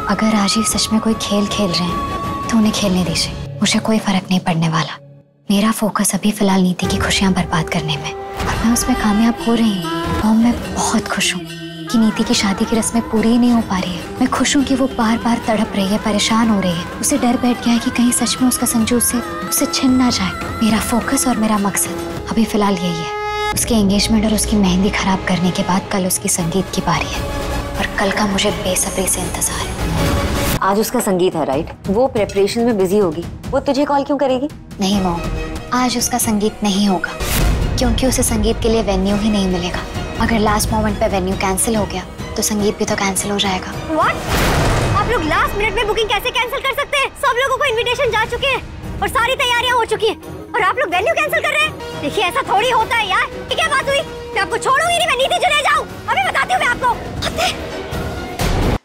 अगर राजीव सच में कोई खेल खेल रहे हैं तो उन्हें खेलने दीजिए, मुझे कोई फर्क नहीं पड़ने वाला। मेरा फोकस अभी फिलहाल नीति की खुशियां बर्बाद करने में, और मैं उसमें कामयाब हो रही हूँ। और मैं बहुत खुश हूँ कि नीति की शादी की रस्में पूरी ही नहीं हो पा रही है। मैं खुश हूँ कि वो बार बार तड़प रही है, परेशान हो रही है। उसे डर बैठ गया है कि कहीं सच में उसका संजू उसे छिन ना जाए। मेरा फोकस और मेरा मकसद अभी फिलहाल यही है। उसके एंगेजमेंट और उसकी मेहंदी खराब करने के बाद कल उसकी संगीत की बारी है, और कल का मुझे बेसब्री से इंतजार है। आज उसका संगीत है राइट? वो प्रेपरेशन में बिजी होगी, वो तुझे कॉल क्यों करेगी? नहीं मॉम, आज उसका संगीत नहीं होगा, क्योंकि उसे संगीत के लिए वेन्यू ही नहीं मिलेगा। अगर लास्ट मोमेंट पे वेन्यू कैंसिल हो गया तो संगीत भी तो कैंसिल हो जाएगा। What? आप लोग लास्ट मिनट में बुकिंग कैसे कैंसिल कर सकते हैं? सब लोगों को इनविटेशन जा चुके हैं और सारी तैयारियां हो चुकी हैं, और आप लोग वेन्यू कैंसिल कर रहे हैं? देखिए ऐसा थोड़ी होता है यार। ये क्या बात हुई? मैं आपको छोड़ूंगी नहीं, मैं नीति चले जाऊं। अभी बताती हूँ मैं आपको।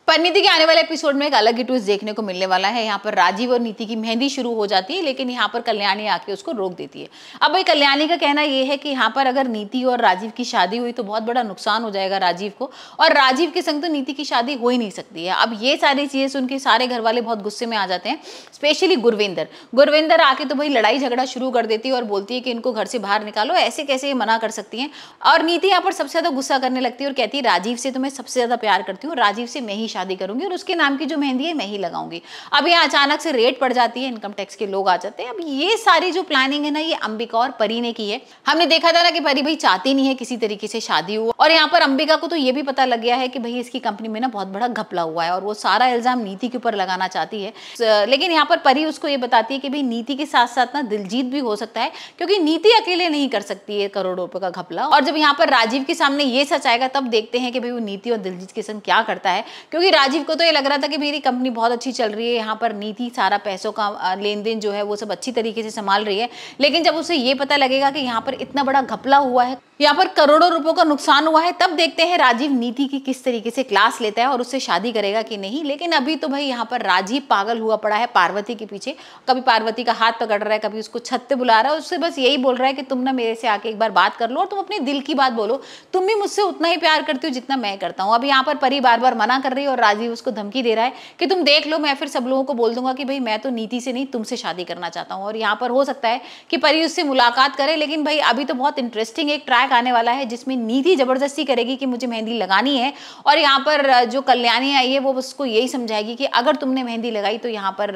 परिणीति के आने वाले एपिसोड में एक अलग ही ट्विस्ट देखने को मिलने वाला है। यहाँ पर राजीव और नीति की मेहंदी शुरू हो जाती है, लेकिन यहाँ पर कल्याणी आके उसको रोक देती है। अब भाई कल्याणी का कहना ये है कि यहाँ पर अगर नीति और राजीव की शादी हुई तो बहुत बड़ा नुकसान हो जाएगा राजीव को, और राजीव के संग तो नीति की शादी हो ही नहीं सकती है। अब ये सारी चीजें सुन के सारे घर वाले बहुत गुस्से में आ जाते हैं, स्पेशली गुरविंदर आके तो भाई लड़ाई झगड़ा शुरू कर देती है और बोलती है कि इनको घर से बाहर निकालो, ऐसे कैसे ये मना कर सकती है। और नीति यहाँ पर सबसे ज्यादा गुस्सा करने लगती है और कहती है राजीव से तो मैं सबसे ज्यादा प्यार करती हूँ, राजीव से मैं ही शादी करूंगी और उसके नाम की जो मेहंदी है मैं ही लगाऊंगी। अब यहाँ अचानक से रेड पड़ जाती है, इनकम टैक्स के लोग आ जाते हैं। अब ये सारी जो प्लानिंग है ना, ये अंबिका और परी ने की है। हमने देखा था ना कि परी भाई चाहती नहीं है किसी तरीके से शादी हो, और यहाँ पर अंबिका को तो ये भी पता लग गया है कि भाई इसकी कंपनी में ना बहुत बड़ा घपला हुआ है, और वो सारा इल्जाम नीति के ऊपर लगाना चाहती है। लेकिन यहाँ पर परी उसको ये बताती है कि भाई नीति के साथ साथ ना दिलजीत भी हो सकता है, क्योंकि नीति अकेले नहीं कर सकती है करोड़ों रुपए का घपला। और जब यहाँ पर राजीव के सामने ये सच आएगा तब देखते हैं कि भाई वो नीति और दिलजीत के संग क्या करता है, क्योंकि राजीव को तो ये लग रहा था कि मेरी कंपनी बहुत अच्छी चल रही है, यहाँ पर नीति सारा पैसों का लेन देन जो है वो सब अच्छी तरीके से संभाल रही है। लेकिन जब उसे ये पता लगेगा कि यहाँ पर इतना बड़ा घपला हुआ है, यहाँ पर करोड़ों रुपयों का नुकसान हुआ है, तब देखते हैं राजीव नीति की किस तरीके से क्लास लेता है और उससे शादी करेगा कि नहीं। लेकिन अभी तो भाई यहाँ पर राजीव पागल हुआ पड़ा है पार्वती के पीछे, कभी पार्वती का हाथ पकड़ रहा है, कभी उसको छत पे बुला रहा है, उससे बस यही बोल रहा है कि तुम ना मेरे से आके एक बार बात कर लो और तुम अपने दिल की बात बोलो, तुम भी मुझसे उतना ही प्यार करती हो जितना मैं करता हूँ। अब यहाँ पर परी बार बार मना कर रही है और राजीव उसको धमकी दे रहा है कि तुम देख लो, मैं फिर सब लोगों को बोल दूंगा कि भाई मैं तो नीति से नहीं तुमसे शादी करना चाहता हूँ। और यहाँ पर हो सकता है कि परी उससे मुलाकात करे, लेकिन भाई अभी तो बहुत इंटरेस्टिंग एक ट्रैक आने वाला है जिसमें नीति जबरदस्ती करेगी कि मुझे मेहंदी लगानी है, और यहाँ पर जो कल्याणी आई है वो उसको यही समझाएगी कि अगर तुमने मेहंदी लगाई तो यहाँ पर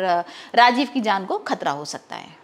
राजीव की जान को खतरा हो सकता है।